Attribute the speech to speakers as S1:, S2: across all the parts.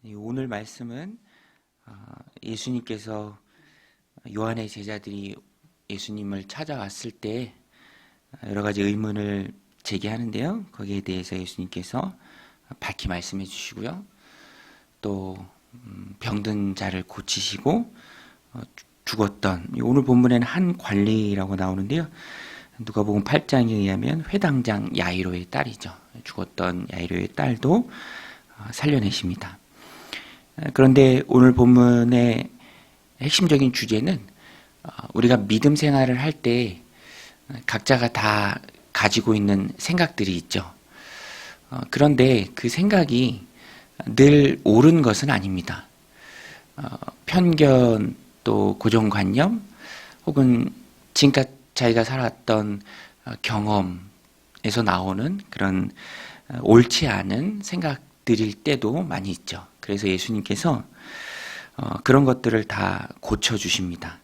S1: 오늘 말씀은 예수님께서 요한의 제자들이 예수님을 찾아왔을 때 여러 가지 의문을 제기하는데요. 거기에 대해서 예수님께서 밝히 말씀해 주시고요. 또 병든 자를 고치시고 죽었던, 오늘 본문에는 한 관리라고 나오는데요. 누가복음 8장에 의하면 회당장 야이로의 딸이죠. 죽었던 야이로의 딸도 살려내십니다. 그런데 오늘 본문의 핵심적인 주제는 우리가 믿음 생활을 할 때 각자가 다 가지고 있는 생각들이 있죠. 그런데 그 생각이 늘 옳은 것은 아닙니다. 편견, 또 고정관념, 혹은 지금까지 자기가 살았던 경험에서 나오는 그런 옳지 않은 생각들일 때도 많이 있죠. 그래서 예수님께서 그런 것들을 다 고쳐주십니다.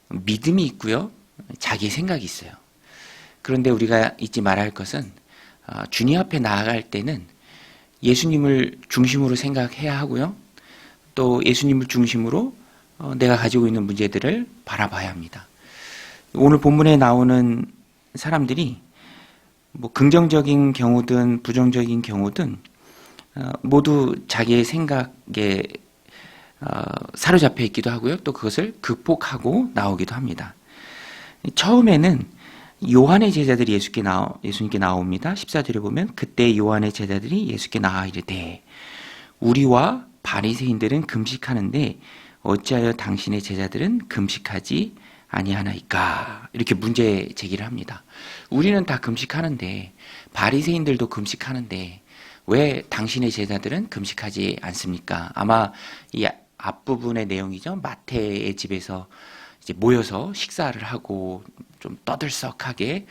S1: 믿음이 있고요, 자기 생각이 있어요. 그런데 우리가 잊지 말아야 할 것은 주님 앞에 나아갈 때는 예수님을 중심으로 생각해야 하고요, 또 예수님을 중심으로 내가 가지고 있는 문제들을 바라봐야 합니다. 오늘 본문에 나오는 사람들이 뭐 긍정적인 경우든 부정적인 경우든 모두 자기의 생각에 사로잡혀 있기도 하고요, 또 그것을 극복하고 나오기도 합니다. 처음에는 요한의 제자들이 예수님께 나옵니다. 14절에 보면 그때 요한의 제자들이 예수께 나와 이르되 우리와 바리새인들은 금식하는데 어찌하여 당신의 제자들은 금식하지 아니하나이까? 이렇게 문제 제기를 합니다. 우리는 다 금식하는데, 바리새인들도 금식하는데 왜 당신의 제자들은 금식하지 않습니까? 아마 이 앞부분의 내용이죠. 마태의 집에서 이제 모여서 식사를 하고 좀 떠들썩하게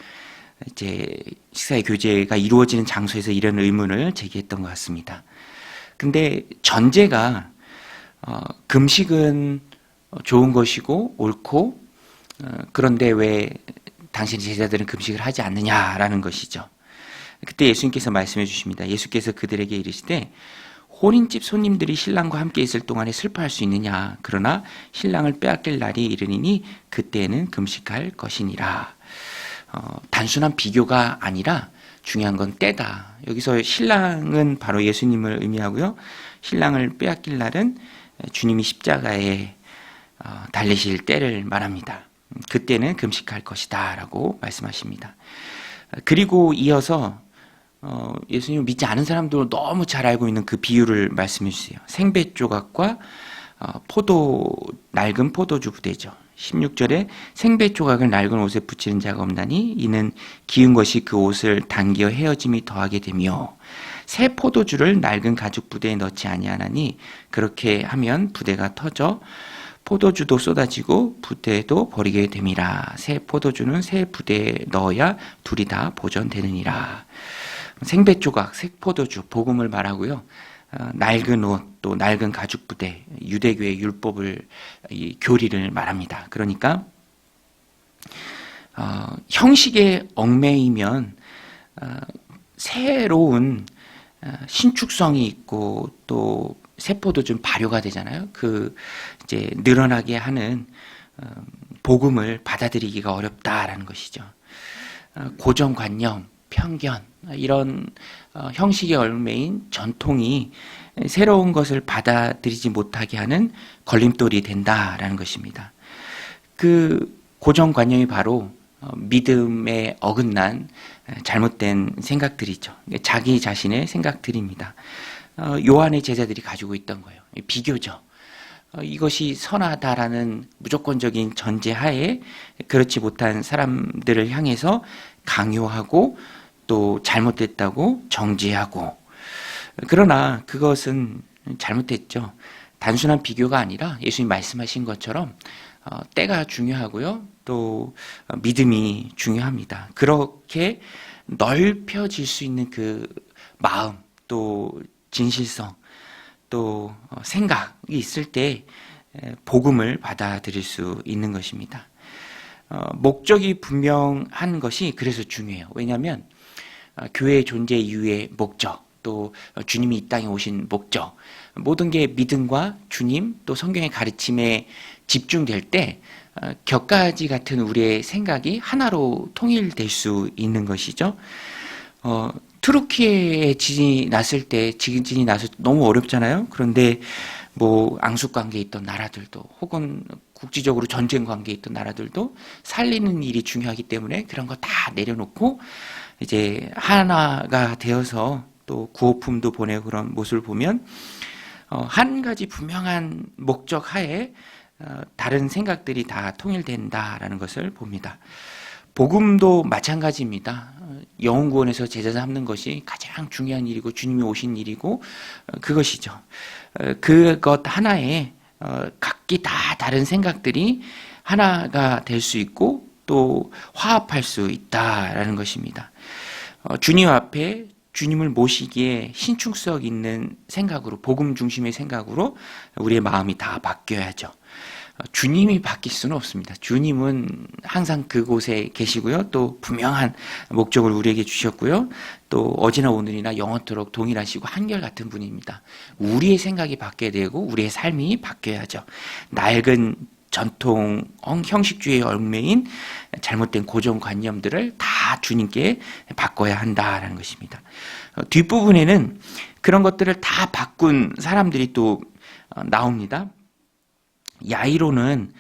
S1: 이제 식사의 교제가 이루어지는 장소에서 이런 의문을 제기했던 것 같습니다. 근데 전제가 금식은 좋은 것이고 옳고, 그런데 왜 당신의 제자들은 금식을 하지 않느냐라는 것이죠. 그때 예수님께서 말씀해 주십니다. 예수께서 그들에게 이르시되 혼인집 손님들이 신랑과 함께 있을 동안에 슬퍼할 수 있느냐? 그러나 신랑을 빼앗길 날이 이르니니 그때에는 금식할 것이니라. 단순한 비교가 아니라 중요한 건 때다. 여기서 신랑은 바로 예수님을 의미하고요, 신랑을 빼앗길 날은 주님이 십자가에 달리실 때를 말합니다. 그때는 금식할 것이다 라고 말씀하십니다. 그리고 이어서 예수님을 믿지 않은 사람도 너무 잘 알고 있는 그 비유를 말씀해 주세요. 생배 조각과 낡은 포도주 부대죠. 16절에 생배 조각을 낡은 옷에 붙이는 자가 없나니 이는 기은 것이 그 옷을 당겨 헤어짐이 더하게 되며 새 포도주를 낡은 가죽 부대에 넣지 아니하나니 그렇게 하면 부대가 터져 포도주도 쏟아지고 부대도 버리게 됨이라. 새 포도주는 새 부대에 넣어야 둘이 다 보존되느니라. 생배 조각, 새 포도주, 복음을 말하고요, 낡은 옷, 또 낡은 가죽 부대, 유대교의 율법을, 교리를 말합니다. 그러니까 형식에 얽매이면 새로운 신축성이 있고 또 세포도 좀 발효가 되잖아요. 이제 늘어나게 하는 복음을 받아들이기가 어렵다라는 것이죠. 고정관념, 편견, 이런 형식에 얽매인 전통이 새로운 것을 받아들이지 못하게 하는 걸림돌이 된다라는 것입니다. 그 고정관념이 바로 믿음에 어긋난 잘못된 생각들이죠. 자기 자신의 생각들입니다. 요한의 제자들이 가지고 있던 거예요. 비교죠. 이것이 선하다라는 무조건적인 전제하에 그렇지 못한 사람들을 향해서 강요하고 또 잘못됐다고 정죄하고, 그러나 그것은 잘못됐죠. 단순한 비교가 아니라 예수님 말씀하신 것처럼 때가 중요하고요, 또 믿음이 중요합니다. 그렇게 넓혀질 수 있는 그 마음, 또 진실성, 또 생각이 있을 때 복음을 받아들일 수 있는 것입니다. 목적이 분명한 것이 그래서 중요해요. 왜냐하면 교회의 존재 이유의 목적, 또 주님이 이 땅에 오신 목적, 모든 게 믿음과 주님 또 성경의 가르침에 집중될 때 격가지 같은 우리의 생각이 하나로 통일될 수 있는 것이죠. 트루키에 지진이 났을 때 너무 어렵잖아요. 그런데 뭐 앙숙 관계에 있던 나라들도 혹은 국지적으로 전쟁 관계에 있던 나라들도 살리는 일이 중요하기 때문에 그런 거 다 내려놓고 이제 하나가 되어서 또 구호품도 보내고 그런 모습을 보면 한 가지 분명한 목적 하에 다른 생각들이 다 통일된다라는 것을 봅니다. 복음도 마찬가지입니다. 영혼 구원에서 제자 삼는 것이 가장 중요한 일이고 주님이 오신 일이고 그것이죠. 그것 하나에 각기 다 다른 생각들이 하나가 될 수 있고 또 화합할 수 있다라는 것입니다. 주님 앞에 주님을 모시기에 신축성 있는 생각으로, 복음 중심의 생각으로 우리의 마음이 다 바뀌어야죠. 주님이 바뀔 수는 없습니다. 주님은 항상 그곳에 계시고요. 또 분명한 목적을 우리에게 주셨고요. 또 어제나 오늘이나 영원토록 동일하시고 한결같은 분입니다. 우리의 생각이 바뀌어야 되고 우리의 삶이 바뀌어야죠. 낡은 전통 형식주의에 얽매인 잘못된 고정관념들을 다 주님께 바꿔야 한다라는 것입니다. 뒷부분에는 그런 것들을 다 바꾼 사람들이 또 나옵니다. 야이로는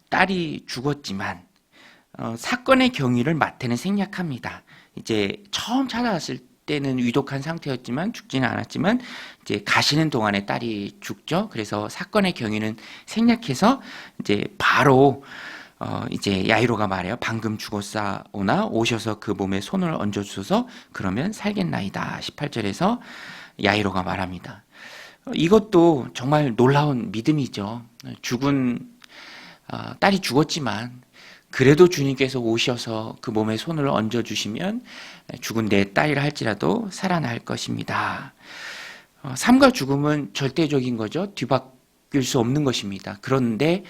S1: 딸이 죽었지만 사건의 경위를 마태는 생략합니다. 이제 처음 찾아왔을 때는 위독한 상태였지만 죽지는 않았지만 이제 가시는 동안에 딸이 죽죠. 그래서 사건의 경위는 생략해서 이제 바로 이제 야이로가 말해요. 방금 죽었사오나 오셔서 그 몸에 손을 얹어 주소서 그러면 살겠나이다. 18절에서 야이로가 말합니다. 이것도 정말 놀라운 믿음이죠. 딸이 죽었지만 그래도 주님께서 오셔서 그 몸에 손을 얹어주시면 죽은 내 딸이라 할지라도 살아날 것입니다. 삶과 죽음은 절대적인 거죠. 뒤바뀔 수 없는 것입니다. 그런데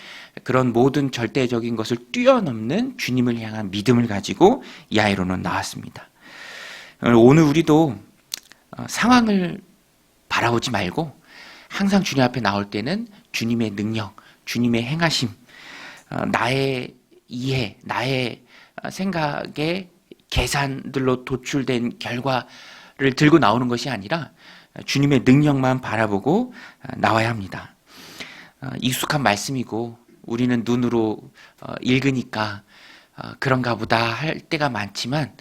S1: 그런 모든 절대적인 것을 뛰어넘는 주님을 향한 믿음을 가지고 야이로는 나왔습니다. 오늘 우리도 상황을 바라보지 말고 항상 주님 앞에 나올 때는 주님의 능력, 주님의 행하심, 나의 이해, 나의 생각의 계산들로 도출된 결과를 들고 나오는 것이 아니라 주님의 능력만 바라보고 나와야 합니다. 익숙한 말씀이고 우리는 눈으로 읽으니까 그런가 보다 할 때가 많지만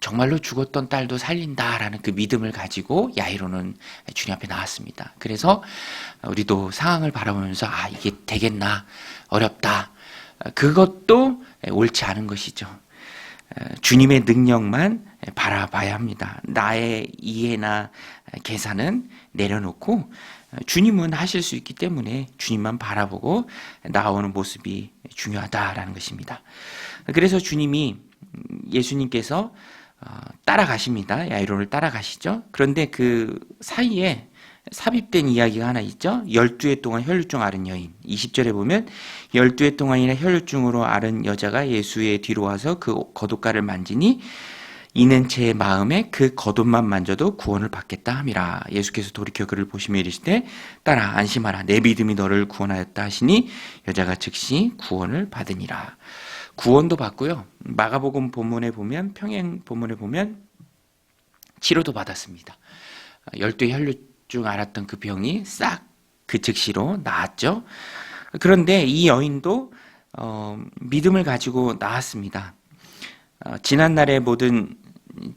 S1: 정말로 죽었던 딸도 살린다라는 그 믿음을 가지고 야이로는 주님 앞에 나왔습니다. 그래서 우리도 상황을 바라보면서 이게 되겠나 어렵다 그것도 옳지 않은 것이죠. 주님의 능력만 바라봐야 합니다. 나의 이해나 계산은 내려놓고 주님은 하실 수 있기 때문에 주님만 바라보고 나오는 모습이 중요하다라는 것입니다. 그래서 예수님께서 따라가십니다. 야이로를 따라가시죠. 그런데 그 사이에 삽입된 이야기가 하나 있죠. 12해 동안 혈루증 앓은 여인. 20절에 보면 12해 동안이나 혈루증으로 앓은 여자가 예수의 뒤로 와서 그 겉옷가를 만지니 이는 제 마음에 그 겉옷만 만져도 구원을 받겠다 함이라. 예수께서 돌이켜 그를 보시며 이르시되 딸아 안심하라 내 믿음이 너를 구원하였다 하시니 여자가 즉시 구원을 받으니라. 구원도 받고요. 마가복음 본문에 보면 평행 본문에 보면 치료도 받았습니다. 12해 혈루증 앓았던 그 병이 싹 그 즉시로 나았죠. 그런데 이 여인도 믿음을 가지고 나왔습니다. 지난날의 모든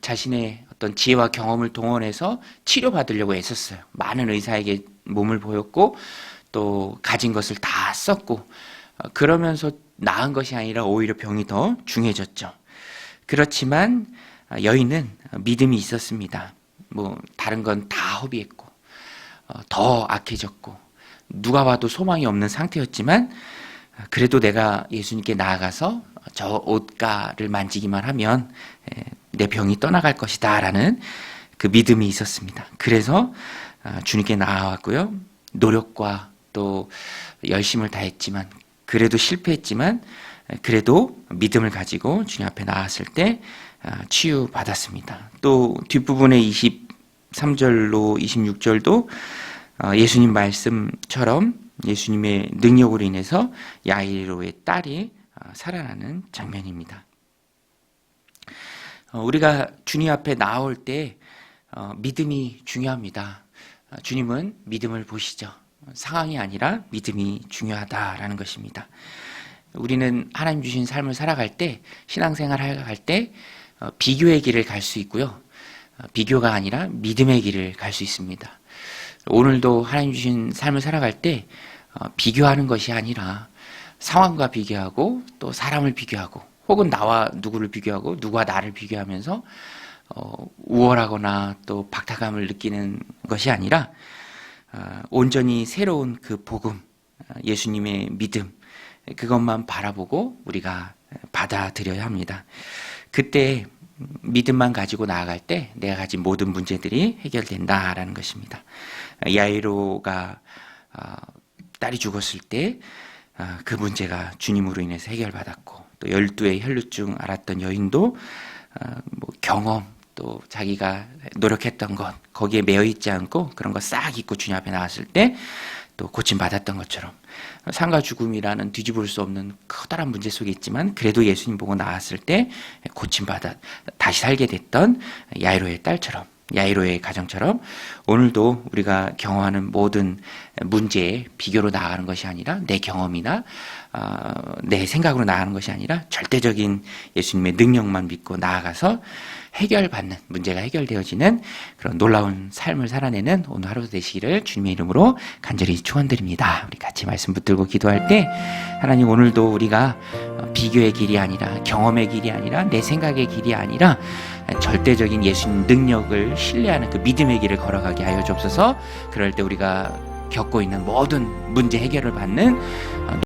S1: 자신의 어떤 지혜와 경험을 동원해서 치료받으려고 애썼어요. 많은 의사에게 몸을 보였고 또 가진 것을 다 썼고 그러면서 나은 것이 아니라 오히려 병이 더 중해졌죠. 그렇지만 여인은 믿음이 있었습니다. 다른 건 다 허비했고 더 악해졌고 누가 봐도 소망이 없는 상태였지만 그래도 내가 예수님께 나아가서 저 옷가를 만지기만 하면 내 병이 떠나갈 것이다 라는 그 믿음이 있었습니다. 그래서 주님께 나아왔고요. 노력과 또 열심을 다했지만 그래도 실패했지만 그래도 믿음을 가지고 주님 앞에 나왔을 때 치유받았습니다. 또 뒷부분에 20 23절로 26절도 예수님 말씀처럼 예수님의 능력으로 인해서 야이로의 딸이 살아나는 장면입니다. 우리가 주님 앞에 나올 때 믿음이 중요합니다. 주님은 믿음을 보시죠. 상황이 아니라 믿음이 중요하다라는 것입니다. 우리는 하나님 주신 삶을 살아갈 때, 신앙생활 할 때 비교의 길을 갈 수 있고요. 비교가 아니라 믿음의 길을 갈 수 있습니다. 오늘도 하나님 주신 삶을 살아갈 때 비교하는 것이 아니라 상황과 비교하고 또 사람을 비교하고 혹은 나와 누구를 비교하고 누가 나를 비교하면서 우월하거나 또 박탈감을 느끼는 것이 아니라 온전히 새로운 그 복음, 예수님의 믿음, 그것만 바라보고 우리가 받아들여야 합니다. 그때 믿음만 가지고 나아갈 때 내가 가진 모든 문제들이 해결된다라는 것입니다. 야이로가 딸이 죽었을 때 그 문제가 주님으로 인해서 해결받았고, 또 12의 혈루증 앓았던 여인도 경험, 또 자기가 노력했던 것, 거기에 매여 있지 않고 그런 거 싹 잊고 주님 앞에 나왔을 때 또 고침받았던 것처럼, 삶과 죽음이라는 뒤집을 수 없는 커다란 문제 속에 있지만 그래도 예수님 보고 나왔을 때 고침받아 다시 살게 됐던 야이로의 딸처럼, 야이로의 가정처럼 오늘도 우리가 경험하는 모든 문제에 비교로 나아가는 것이 아니라 내 경험이나 내 생각으로 나아가는 것이 아니라 절대적인 예수님의 능력만 믿고 나아가서 해결받는, 문제가 해결되어지는 그런 놀라운 삶을 살아내는 오늘 하루 되시기를 주님의 이름으로 간절히 축원드립니다. 우리 같이 말씀 붙들고 기도할 때, 하나님 오늘도 우리가 비교의 길이 아니라, 경험의 길이 아니라, 내 생각의 길이 아니라 절대적인 예수님 능력을 신뢰하는 그 믿음의 길을 걸어가게 하여 주옵소서. 그럴 때 우리가 겪고 있는 모든 문제 해결을 받는